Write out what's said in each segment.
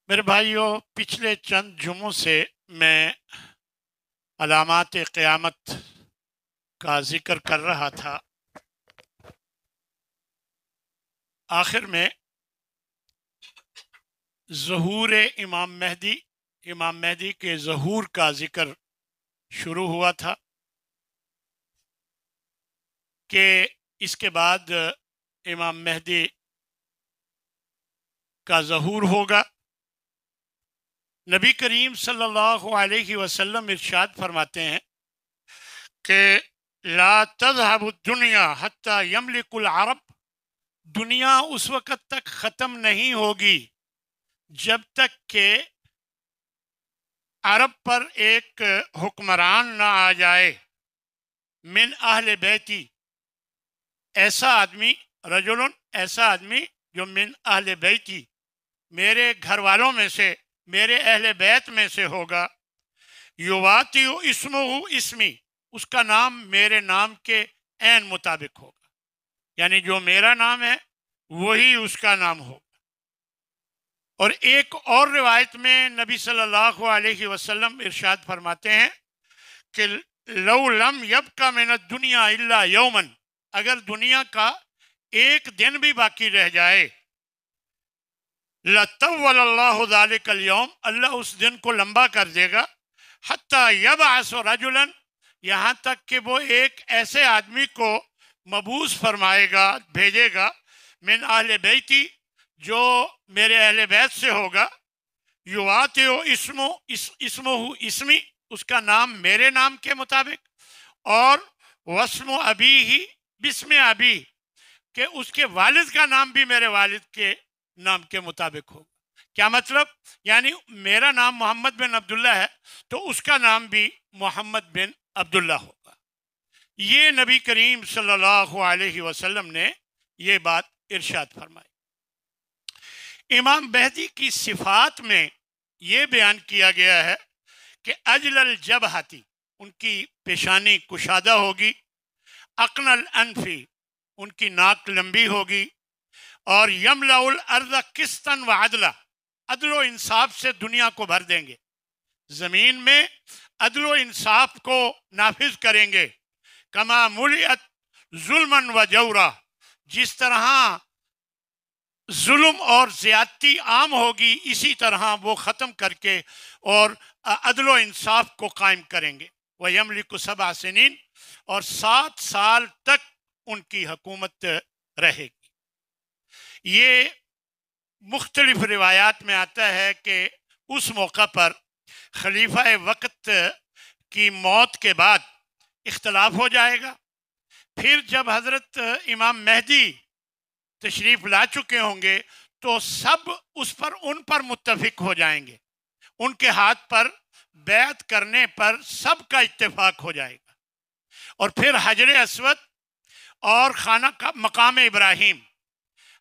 میرے بھائیوں، پچھلے چند جمعوں سے میں علامات قیامت کا ذکر کر رہا تھا۔ آخر میں ظہور امام مہدی کے ظہور کا ذکر شروع ہوا تھا کہ اس کے بعد امام مہدی کا ظہور ہوگا۔ نبی کریم صلی اللہ علیہ وسلم ارشاد فرماتے ہیں کہ لا تذهب الدنیا حتی یملک العرب، دنیا اس وقت تک ختم نہیں ہوگی جب تک کہ عرب پر ایک حکمران نہ آ جائے، من اہل بیتی، ایسا آدمی، رجل، ایسا آدمی جو من اہل بیتی، میرے گھر والوں میں سے، میرے اہل بیت میں سے ہوگا، یواتی اسمہ اسمی، اس کا نام میرے نام کے عین مطابق ہوگا، یعنی جو میرا نام ہے وہی اس کا نام ہوگا۔ اور ایک اور روایت میں نبی صلی اللہ علیہ وسلم ارشاد فرماتے ہیں کہ لو لم یبقى من الدنیا الا یوما، اگر دنیا کا ایک دن بھی باقی رہ جائے، لطول اللہ ذلک اليوم، اللہ اس دن کو لمبا کر دے گا، حتی یبعث رجلا، یہاں تک کہ وہ ایک ایسے آدمی کو مبعوث فرمائے گا، بھیجے گا، من اہل بیتی، جو میرے اہل بیت سے ہوگا، یواتی اسمہ اسمی، اس کا نام میرے نام کے مطابق، اور واسم ابی ہی بسم ابی، کہ اس کے والد کا نام بھی میرے والد کے نام کے مطابق ہوگا۔ کیا مطلب؟ یعنی میرا نام محمد بن عبداللہ ہے تو اس کا نام بھی محمد بن عبداللہ ہوگا۔ یہ نبی کریم صلی اللہ علیہ وسلم نے یہ بات ارشاد فرمائی۔ امام مہدی کی صفات میں یہ بیان کیا گیا ہے کہ اجل الجبہتی، ان کی پیشانی کشادہ ہوگی، اقن الانفی، ان کی ناک لمبی ہوگی، اور یملأ الارض قسطا وعدلا، عدل و انصاف سے دنیا کو بھر دیں گے، زمین میں عدل و انصاف کو نافذ کریں گے، کما ملئت ظلما و جورا، جس طرح ظلم اور زیادتی عام ہوگی اسی طرح وہ ختم کر کے اور عدل و انصاف کو قائم کریں گے۔ وَيَمْلِكُ 7 سنین، اور 7 سال تک ان کی حکومت رہے گی۔ یہ مختلف روایات میں آتا ہے کہ اس موقع پر خلیفہ وقت کی موت کے بعد اختلاف ہو جائے گا، پھر جب حضرت امام مہدی تشریف لا چکے ہوں گے تو سب ان پر متفق ہو جائیں گے، ان کے ہاتھ پر بیعت کرنے پر سب کا اتفاق ہو جائے گا، اور پھر حجر اسود اور مقام ابراہیم،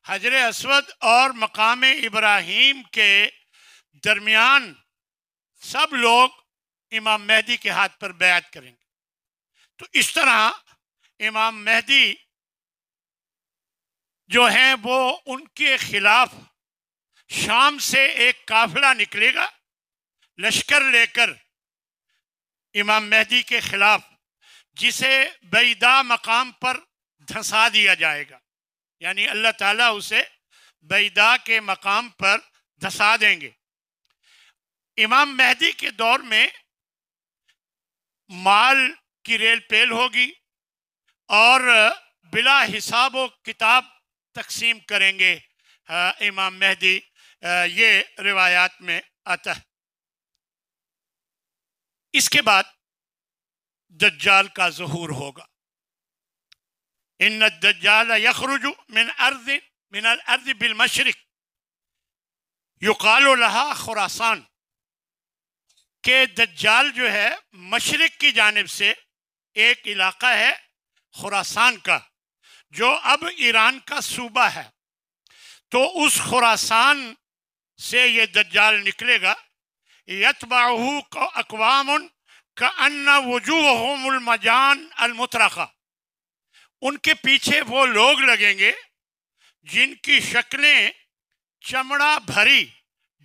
حجر اسود اور مقام ابراہیم کے درمیان سب لوگ امام مہدی کے ہاتھ پر بیعت کریں گے۔ تو اس طرح امام مہدی جو ہیں وہ ان کے خلاف شام سے ایک قافلہ نکلے گا لشکر لے کر امام مہدی کے خلاف، جسے بیدا مقام پر دھنسا دیا جائے گا، یعنی اللہ تعالیٰ اسے بیدا کے مقام پر دھنسا دیں گے۔ امام مہدی کے دور میں مال کی ریل پیل ہوگی اور بلا حساب و کتاب تقسیم کریں گے امام مہدی، یہ روایات میں آتا ہے۔ اس کے بعد دجال کا ظہور ہوگا۔ ان الدجال یخرج من الارض بالمشرق یقال لها خراسان، کہ دجال جو ہے مشرق کی جانب سے، ایک علاقہ ہے خراسان کا جو اب ایران کا صوبہ ہے، تو اس خراسان سے یہ دجال نکلے گا، یتبعہ اقوام کأن وجوہہم المجان المطرقہ، ان کے پیچھے وہ لوگ لگیں گے جن کی شکلیں چمڑا بھری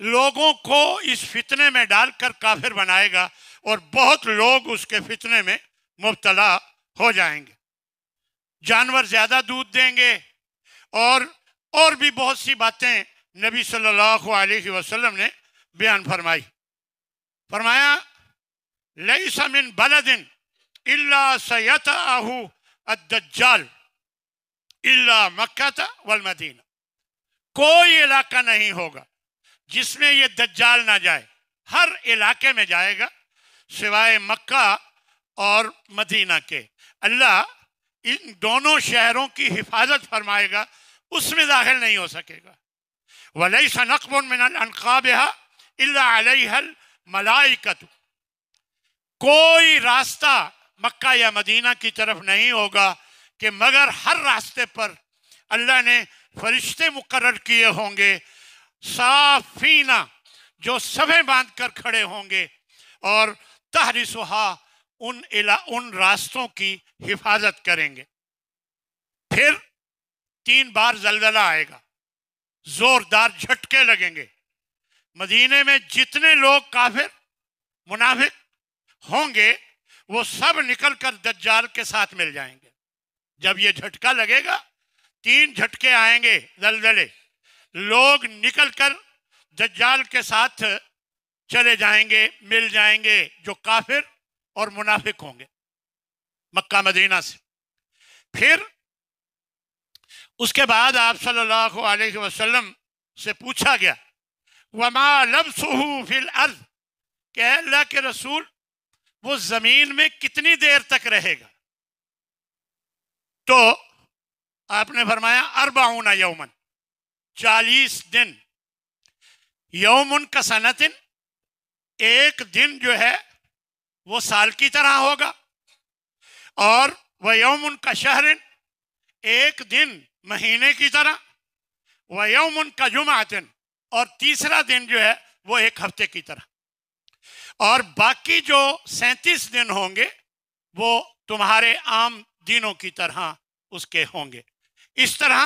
لوگوں کو اس فتنے میں ڈال کر کافر بنائے گا اور بہت لوگ اس کے فتنے میں مبتلا ہو جائیں گے. جانور زیادہ دودھ دیں گے اور بھی بہت سی باتیں نبی صلی اللہ علیہ وسلم نے بیان فرمایا لیس من بلد الا سیطأہ الدجال الا مکہ والمدینہ. کوئی علاقہ نہیں ہوگا جس میں یہ دجال نہ جائے. ہر علاقے میں جائے گا سوائے مکہ اور مدینہ کے. اللہ ان دونوں شہروں کی حفاظت فرمائے گا، اس میں داخل نہیں ہو سکے گا. وَلَيْسَ نَقْبٌ مِّنَ الْأَنْقَابِهَا إِلَّا عَلَيْهَا الْمَلَائِكَةُ. کوئی راستہ مکہ یا مدینہ کی طرف نہیں ہوگا کہ مگر ہر راستے پر اللہ نے فرشتے مقرر کیے ہوں گے، صافینہ جو صفیں باندھ کر کھڑے ہوں گے اور تحرسھا ان راستوں کی حفاظت کریں گے. پھر 3 بار زلزلہ آئے گا، زوردار جھٹکے لگیں گے. مدینے میں جتنے لوگ کافر منافق ہوں گے وہ سب نکل کر دجال کے ساتھ مل جائیں گے. جب یہ جھٹکا لگے گا 3 جھٹکے آئیں گے زلزلے، لوگ نکل کر دجال کے ساتھ چلے جائیں گے، مل جائیں گے جو کافر اور منافق ہوں گے مکہ مدینہ سے. پھر اس کے بعد آپ صلی اللہ علیہ وسلم سے پوچھا گیا وما لبثه فی الارض، کہ اے اللہ کے رسول وہ زمین میں کتنی دیر تک رہے گا؟ تو آپ نے فرمایا 40 یومن، 40 دن. یومن کا سنتن، ایک دن جو ہے وہ سال کی طرح ہوگا، اور وہ یومن کا شہرن، ایک دن مہینے کی طرح، وہ یومن کا جمعتن، اور تیسرا دن جو ہے وہ ایک ہفتے کی طرح، اور باقی جو 37 دن ہوں گے وہ تمہارے عام دنوں کی طرح اس کے ہوں گے. اس طرح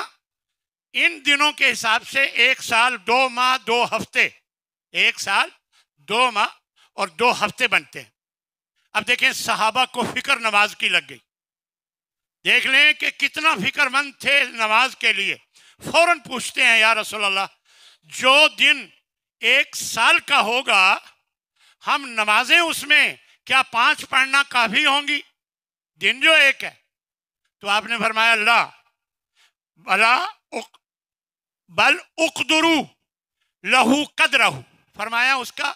ان دنوں کے حساب سے 1 سال 2 ماہ 2 ہفتے، 1 سال 2 ماہ اور 2 ہفتے بنتے ہیں. اب دیکھیں صحابہ کو فکر نماز کی لگ گئی. دیکھ لیں کہ کتنا فکر مند تھے نماز کے لیے. فوراً پوچھتے ہیں یا رسول اللہ جو دن 1 سال کا ہوگا ہم نمازیں اس میں کیا 5 پڑھنا کافی ہوں گی؟ دن جو ایک ہے. تو آپ نے فرمایا اللہ بل اقدروا لہو قدرہ، فرمایا اس کا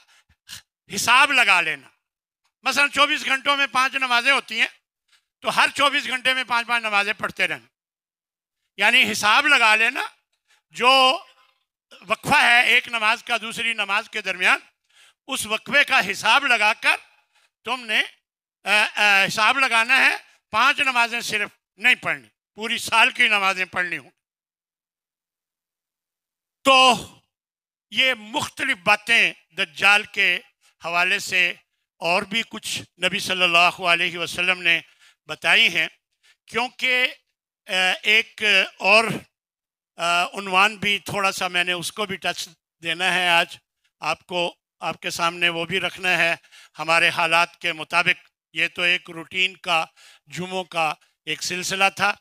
حساب لگا لینا. مثلا 24 گھنٹوں میں 5 نمازیں ہوتی ہیں تو ہر 24 گھنٹے میں 5 نمازیں پڑھتے رہنا، یعنی حساب لگا لینا. جو وقفہ ہے ایک نماز کا دوسری نماز کے درمیان، اس وقفے کا حساب لگا کر تم نے حساب لگانا ہے. 5 نمازیں صرف نہیں پڑھنی، پوری سال کی نمازیں پڑھنی ہوں. تو یہ مختلف باتیں دجال کے حوالے سے اور بھی کچھ نبی صلی اللہ علیہ وسلم نے بتائی ہیں. کیونکہ ایک اور عنوان بھی تھوڑا سا میں نے اس کو بھی ٹچ دینا ہے آج آپ کو، آپ کے سامنے وہ بھی رکھنا ہے. ہمارے حالات کے مطابق یہ تو ایک روٹین کا جمعوں کا ایک سلسلہ تھا،